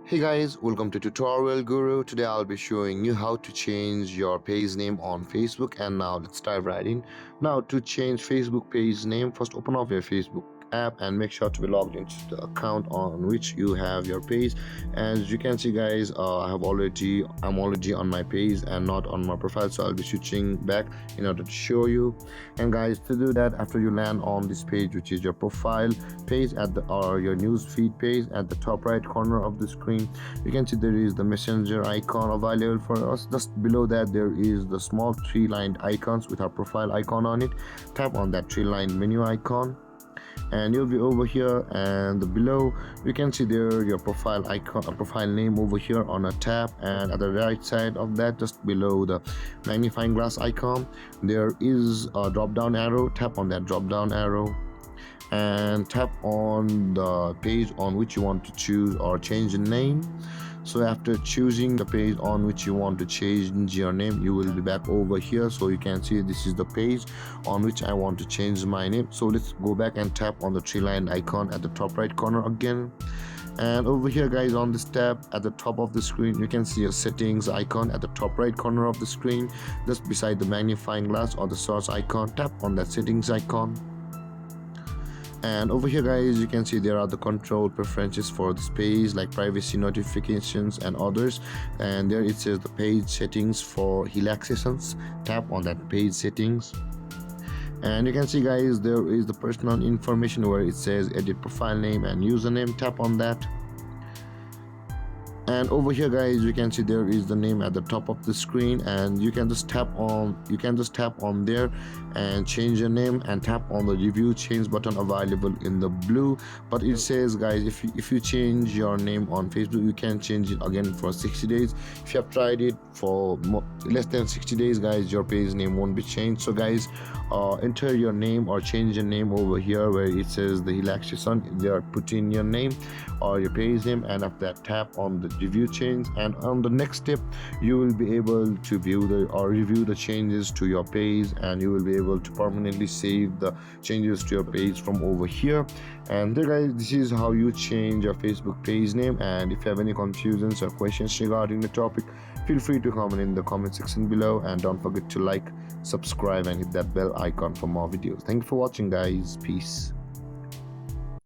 Hey guys, welcome to Tutorial Guru. Today I'll be showing you how to change your page name on Facebook, and now let's dive right in. Now to change Facebook page name, first open up your Facebook app and make sure to be logged into the account on which you have your page. As you can see guys, I'm already on my page and not on my profile, so I'll be switching back in order to show you. And guys, to do that, after you land on this page, which is your profile page at the or your news feed page, at the top right corner of the screen you can see there is the messenger icon available for us. Just below that there is the small three-lined icons with our profile icon on it. Tap on that three-lined menu icon and you'll be over here, and below you can see there your profile icon, a profile name over here on a tab, and at the right side of that, just below the magnifying glass icon, there is a drop down arrow. Tap on that drop down arrow and tap on the page on which you want to choose or change the name. So after choosing the page on which you want to change your name, you will be back over here. So you can see this is the page on which I want to change my name. So let's go back and tap on the three-lined icon at the top right corner again. And over here guys, on this tab at the top of the screen, you can see a settings icon at the top right corner of the screen, just beside the magnifying glass or the source icon. Tap on that settings icon. And over here guys, you can see there are the control preferences for this page, like privacy, notifications and others. And there it says the page settings for relaxations. Tap on that page settings and you can see guys, there is the personal information where it says edit profile name and username. Tap on that. And over here guys, you can see there is the name at the top of the screen, and you can just tap on there and change your name, and tap on the review change button available in the blue. But it says guys, if you change your name on Facebook, you can change it again for 60 days. If you have tried it for less than 60 days guys, your page name won't be changed. So guys, enter your name or change your name over here where it says the relaxation. There, put in your name or your page name, and after that tap on the review change, and on the next step you will be able to view or review the changes to your page, and you will be able to permanently save the changes to your page from over here. And there guys, this is how you change your Facebook page name. And if you have any confusions or questions regarding the topic, feel free to comment in the comment section below, and don't forget to like, subscribe and hit that bell icon for more videos. Thank you for watching guys. Peace.